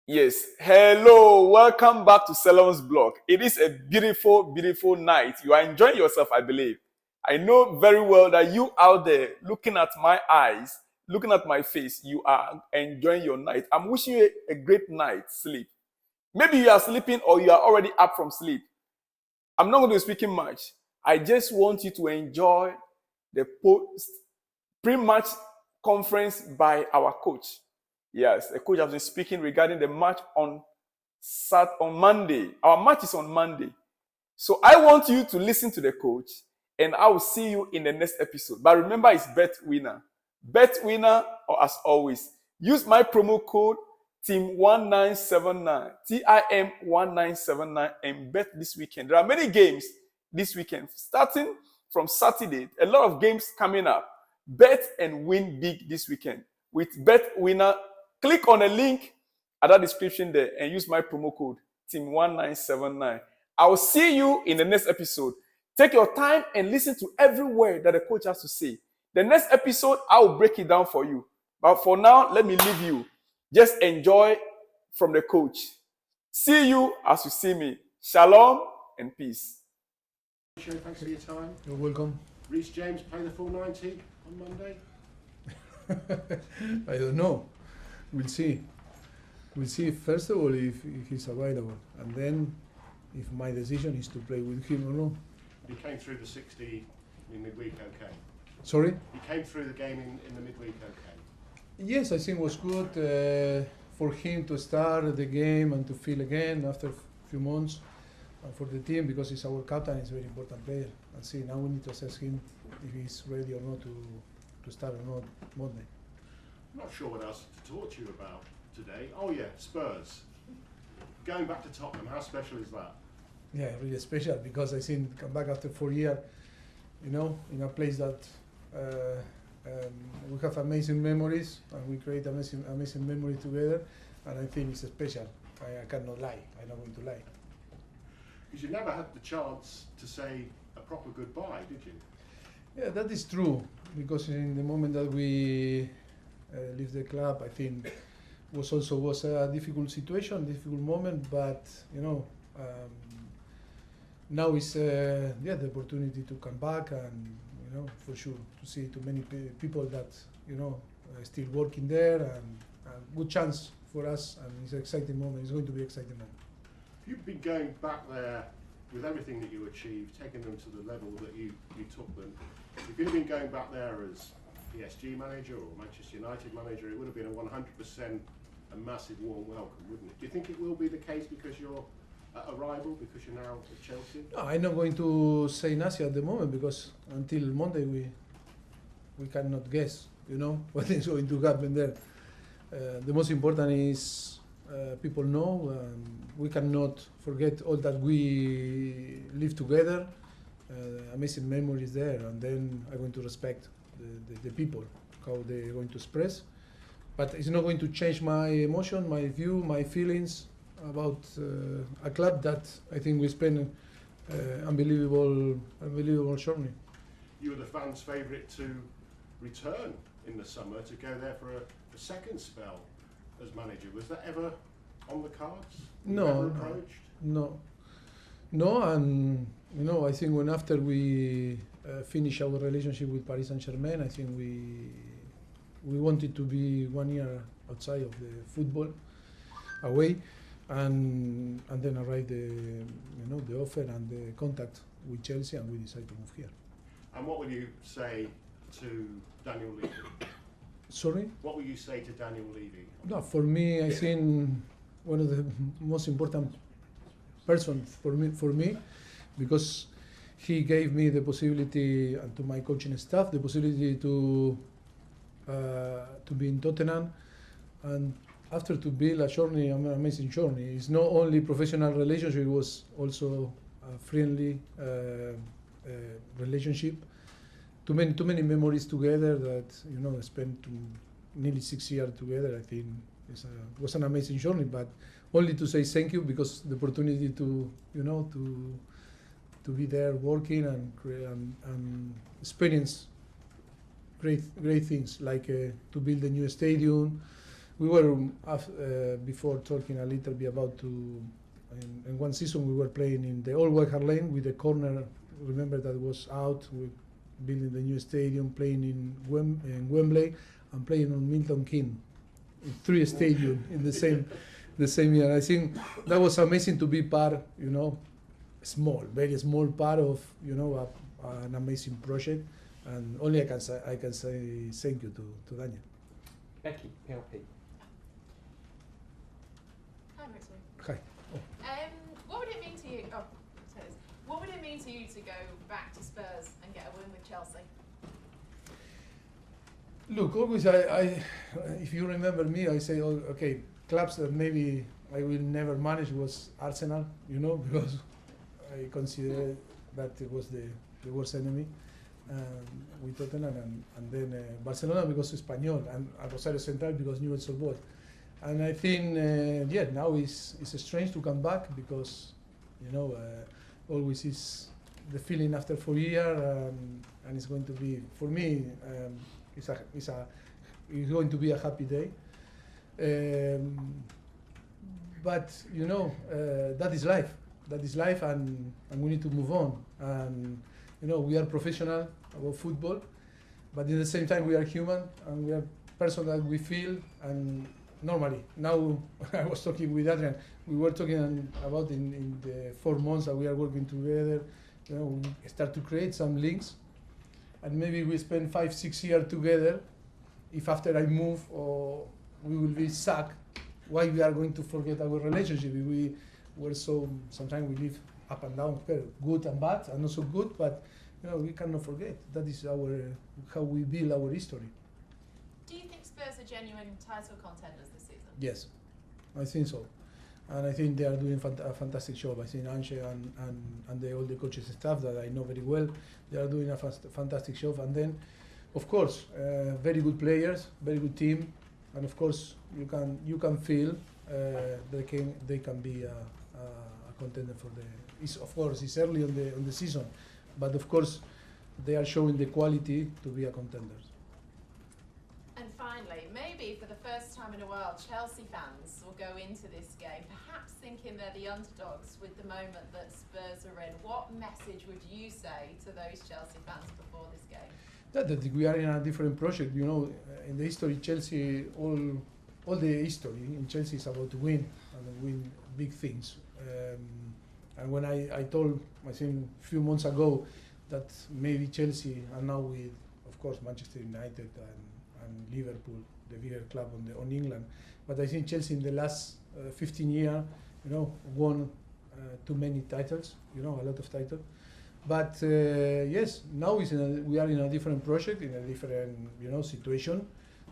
Yes, hello, welcome back to Salon's blog. It is a beautiful, beautiful night. You are enjoying yourself, I believe. I know very well that you out there looking at my eyes, looking at my face, you are enjoying your night. I'm wishing you a great night sleep. Maybe you are sleeping or you are already up from sleep. I'm not going to be speaking much. I just want you to enjoy the post pre-match conference by our coach. Yes, the coach has been speaking regarding the match on Monday. Our match is on Monday. So I want you to listen to the coach and I will see you in the next episode. But remember, it's bet winner. Bet winner, or as always, use my promo code TIM1979, TIM1979, and bet this weekend. There are many games this weekend, starting from Saturday. A lot of games coming up. Bet and win big this weekend with Bet Winner. Click on the link at that description there and use my promo code TIM1979. I will see you in the next episode. Take your time and listen to every word that the coach has to say. The next episode, I will break it down for you. But for now, let me leave you. Just enjoy from the coach. See you as you see me. Shalom and peace. Thanks for your time. You're welcome. Reece James play the full 90 on Monday? I don't know. We'll see. We'll see first of all if he's available, and then if my decision is to play with him or not. He came through the 60 in midweek okay? Sorry? He came through the game in the midweek okay? Yes, I think it was good for him to start the game and to feel again after a few months, and for the team because he's our captain, he's a very important player. And see, now we need to assess him if he's ready or not to start or not Monday. I'm not sure what else to talk to you about today. Oh yeah, Spurs. Going back to Tottenham, how special is that? Yeah, really special because I think come back after 4 years, in a place that we have amazing memories and we create amazing memories together, and I think it's special. I cannot lie. I'm not going to lie. Because you never had the chance to say a proper goodbye, did you? Yeah, that is true because in the moment that we leave the club, I think was a difficult situation, difficult moment, but now is the opportunity to come back and for sure to see too many people that still working there, and a good chance for us, and it's an exciting moment. It's going to be an exciting moment. You've been going back there with everything that you achieved, taking them to the level that you took them. If you'd have been going back there as PSG manager or Manchester United manager, it would have been a 100% a massive warm welcome, wouldn't it? Do you think it will be the case because you're a rival, because you're now at Chelsea? No, I'm not going to say nothing at the moment because until Monday we cannot guess, what is going to happen there. The most important is people know. We cannot forget all that we live together. Amazing memories there, and then I'm going to respect the people, how they're going to express. But it's not going to change my emotion, my view, my feelings about a club that I think we spent unbelievable journey. You were the fans' favourite to return in the summer, to go there for a second spell as manager. Was that ever on the cards? No, approached? No, and I think when after we finish our relationship with Paris Saint-Germain, I think we wanted to be 1 year outside of the football, away, and then arrived the offer and the contact with Chelsea, and we decided to move here. And what will you say to Daniel Levy? Sorry? What will you say to Daniel Levy? No, for me, I think one of the most important persons for me, because he gave me the possibility, and to my coaching staff, the possibility to be in Tottenham, and after to build a journey, an amazing journey. It's not only professional relationship; it was also a friendly relationship. Too many memories together that spent nearly 6 years together. I think was an amazing journey. But only to say thank you because the opportunity to be there working and experience great things like to build a new stadium, we were before talking a little bit about in one season we were playing in the Old White Hart Lane with the corner. Remember that was out. We building the new stadium, playing in Wembley, and playing on Milton Keynes, in 3 stadiums in the same year. I think that was amazing to be part. Very small part of an amazing project, and only I can say thank you to Daniel. Becky, PLP. Hi, Mauricio. Hi. What would it mean to you? Oh, sorry. What would it mean to you to go back to Spurs and get a win with Chelsea? Look, always if you remember me, I say, okay, clubs that maybe I will never manage was Arsenal, because I consider that it was the worst enemy with Tottenham, and then Barcelona because Espanyol, and Rosario Central because Newell's Old Boys. And I think, now it's strange to come back because, always is the feeling after 4 years, and it's going to be, for me, it's going to be a happy day. But that is life. That is life, and we need to move on. And we are professional about football, but at the same time we are human, and we are person that we feel. And normally, now I was talking with Adrian. We were talking about in the 4 months that we are working together. We start to create some links, and maybe we spend 5-6 years together. If after I move, or we will be stuck, why we are going to forget our relationship? We were sometimes we live up and down, good and bad, and not so good, but we cannot forget. That is how we build our history. Do you think Spurs are genuine title contenders this season? Yes, I think so. And I think they are doing a fantastic job. I think Ange and all the coaches staff that I know very well, they are doing a fantastic job. And then, of course, very good players, very good team, and of course you can feel they can be a contender for the. Of course, it's early on the season, but of course they are showing the quality to be a contender. And finally, maybe for the first time in a while, Chelsea fans will go into this game perhaps thinking they're the underdogs with the moment that Spurs are in. What message would you say to those Chelsea fans before this game? That we are in a different project. In the history, Chelsea, all the history in Chelsea is about to win and win big things. And when I told, I think a few months ago, that maybe Chelsea are now with, of course, Manchester United and Liverpool, the bigger club on England. But I think Chelsea in the last 15 years, won too many titles, a lot of titles. But yes, now we are in a different project, in a different situation,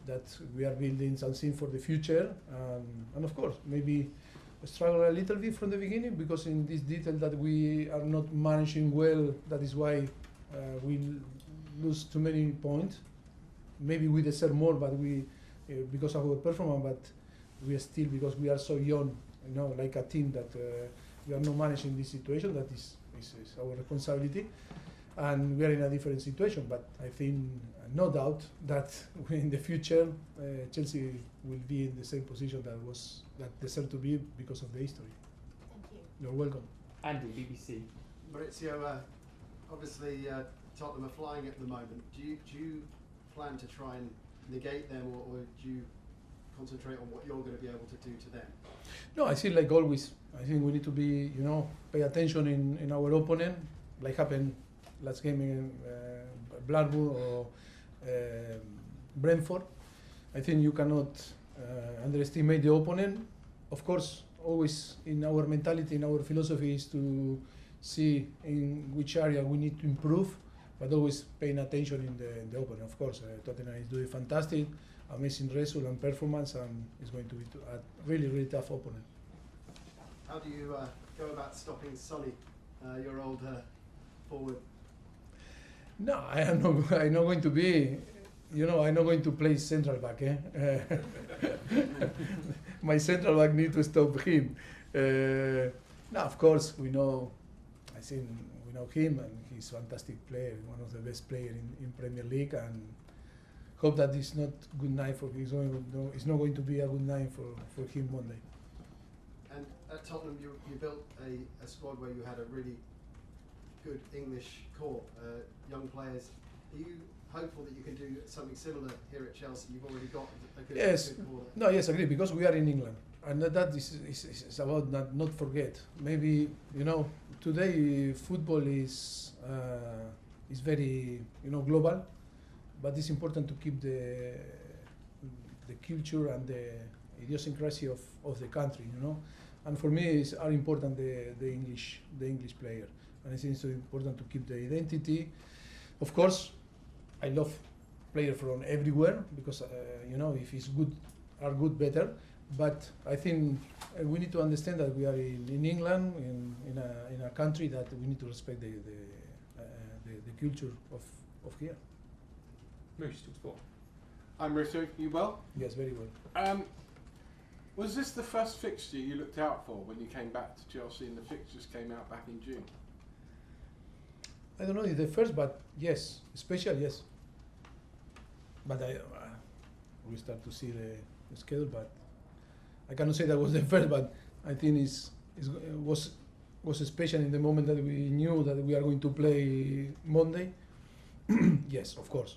that we are building something for the future. And of course, maybe struggle a little bit from the beginning, because in this detail that we are not managing well, that is why we lose too many points. Maybe we deserve more, but we because of our performance, but we are still, because we are so young, like a team, that we are not managing this situation. That is our responsibility, and we are in a different situation. But I think, no doubt, that in the future Chelsea will be in the same position that deserve to be because of the history. Thank you. You're welcome. Andy, BBC. Maurizio, obviously Tottenham are flying at the moment. Do you plan to try and negate them, or do you concentrate on what you're going to be able to do to them? No, I think like always, I think we need to be, pay attention in our opponent, like happened last game in Blackburn or Brentford. I think you cannot underestimate the opponent. Of course, always in our mentality, in our philosophy, is to see in which area we need to improve, but always paying attention in the opponent. Of course, Tottenham is doing fantastic, amazing result and performance, and it's going to be a really, really tough opponent. How do you go about stopping Sonny, your old forward? No, I'm not going to be, I'm not going to play central back. My central back need to stop him. No, of course, we know him, and he's a fantastic player, one of the best players in Premier League, and hope that it's not good night for him. It's not going to be a good night for him Monday. And at Tottenham, you built a squad where you had a really good English core, young players. Are you hopeful that you can do something similar here at Chelsea? You've already got a good, Yes. good core. No, yes, agree, because we are in England, and that is about not forget. Maybe, today football is very global, but it's important to keep the culture and the idiosyncrasy of the country, And for me, are important the English player, and I think it's so important to keep the identity. Of course, I love players from everywhere because if it's good, are good better. But I think we need to understand that we are in England, in a country that we need to respect the culture of here. Mauricio, talk sport. I'm Mauricio, you well? Yes, very well. Was this the first fixture you looked out for when you came back to Chelsea and the fixtures came out back in June? I don't know if the first, but yes, special, yes. But we start to see the schedule, but I cannot say that was the first, but I think it was special in the moment that we knew that we are going to play Monday. Yes, of course.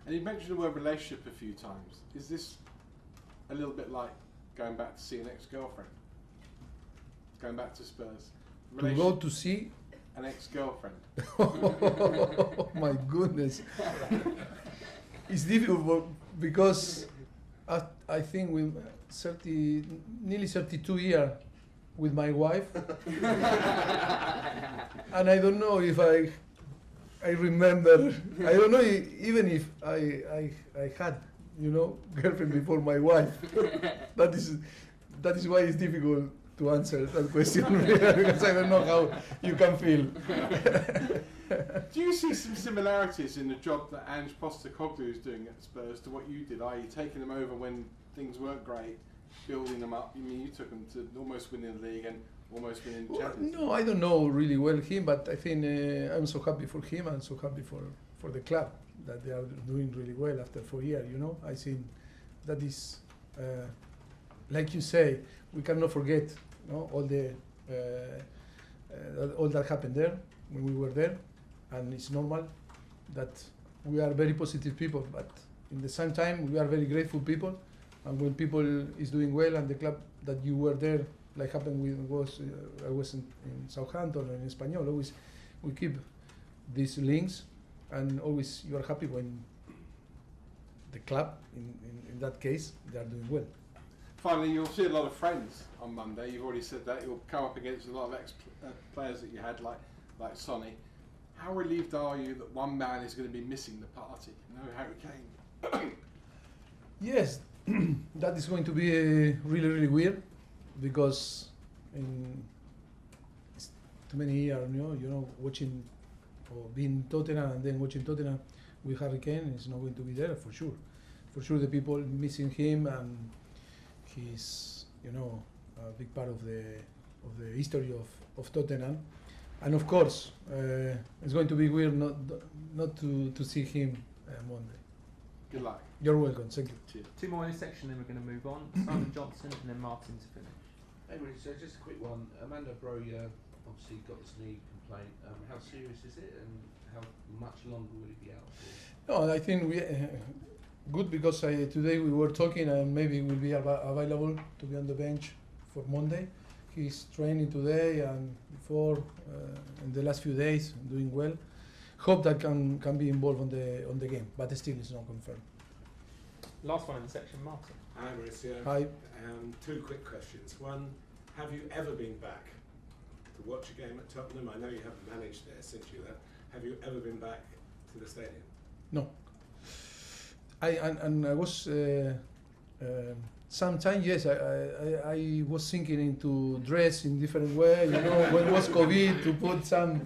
And you mentioned the word relationship a few times. Is this a little bit like going back to see an ex-girlfriend? Going back to Spurs? To go to see an ex-girlfriend? Oh my goodness. It's difficult because I think with nearly 32 years with my wife, and I don't know if I remember. I don't know even if I had girlfriend before my wife. That is why it's difficult to answer that question because I don't know how you can feel. Do you see some similarities in the job that Ange Postecoglou is doing at Spurs to what you did, i.e. taking them over when things weren't great, building them up? You took them to almost winning the league and almost winning the Champions League. No, I don't know really well him, but I think I'm so happy for him and so happy for the club that they are doing really well after 4 years. I think that is, like you say, we cannot forget all that happened there when we were there, and it's normal that we are very positive people, but in the same time we are very grateful people, and when people is doing well and the club that you were there, like happened with I was in Southampton and in Espanyol, always we keep these links, and always you are happy when the club, in that case, they are doing well. Finally, you'll see a lot of friends on Monday. You've already said that. You'll come up against a lot of ex-players that you had, like Sonny. How relieved are you that one man is going to be missing the party? Harry Kane. Yes, that is going to be really, really weird because it's too many years, watching or being Tottenham and then watching Tottenham with Harry Kane is not going to be there for sure. For sure, the people missing him, and he's a big part of the history of Tottenham. And of course, it's going to be weird not to see him Monday. Good luck. You're welcome. Thank you. Cheers. Two more in this section, then we're going to move on. Simon Johnson and then Martin to finish. Hey, Mauricio, just a quick one. Amanda Broya obviously got this knee complaint. How serious is it, and how much longer will he be out for? No, I think we good because today we were talking and maybe he will be available to be on the bench for Monday. He's training today and before in the last few days, doing well. Hope that can be involved on the game, but still it's not confirmed. Last one in the section, Martin. Hi Mauricio. Hi. Two quick questions. One, have you ever been back to watch a game at Tottenham? I know you haven't managed there since you left. Have you ever been back to the stadium? No. I was sometimes yes. I was thinking into dress in different way. When it was COVID to put some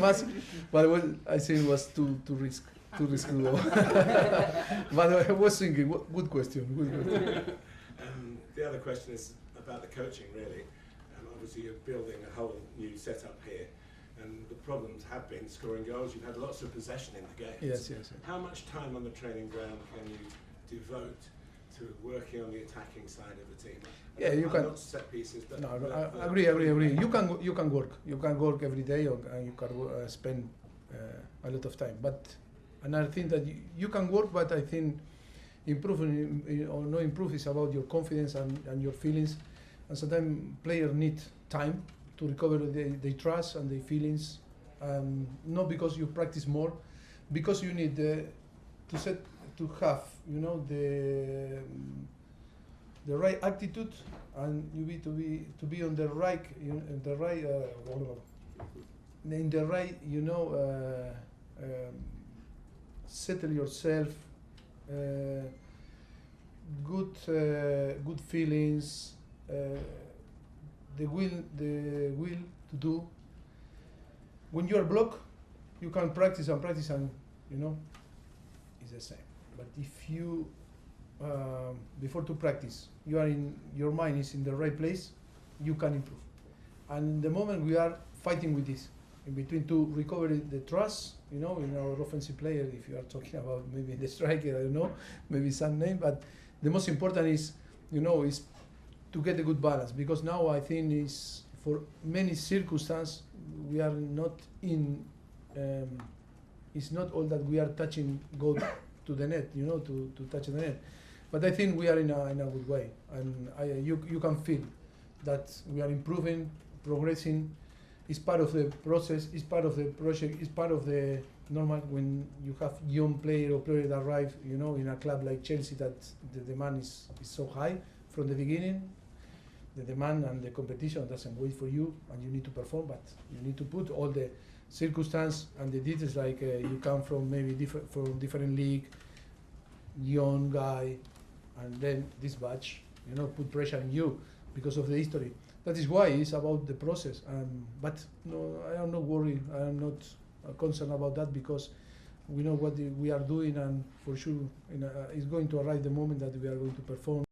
mask, but I think it was too risky. But I was thinking, good question. The other question is about the coaching, really. Obviously, you're building a whole new setup here. and the problems have been scoring goals. You've had lots of possession in the games. Yes, yes. How much time on the training ground can you devote to working on the attacking side of the team? Yeah, you can. Not set pieces, but No, I agree. You can work every day, and you can spend a lot of time. But another thing that you can work, but I think improving or no improve is about your confidence and your feelings. And sometimes players need time to recover their trust and their feelings. Not because you practice more, because you need to have the right attitude, and you need to be on the right in the right settle yourself, good feelings, the will to do. When you are blocked, you can practice and it's the same. But if you before to practice, your mind is in the right place, you can improve. And the moment we are fighting with this, in between to recover the trust, in our offensive player, if you are talking about maybe the striker, I don't know, maybe some name, but the most important is to get a good balance, because now I think is for many circumstances we are not in. It's not all that we are touching go to the net, to touch the net. But I think we are in a good way, and you can feel that we are improving, progressing. It's part of the process. It's part of the project. It's part of the normal when you have young player or player that arrive, in a club like Chelsea, that the demand is so high from the beginning. The demand and the competition doesn't wait for you, and you need to perform. But you need to put all the circumstance and the details, like you come from maybe different league, young guy, and then this batch, put pressure on you because of the history. That is why it's about the process. But no, I am not worried. I am not concerned about that, because we know what we are doing, and for sure, it's going to arrive the moment that we are going to perform.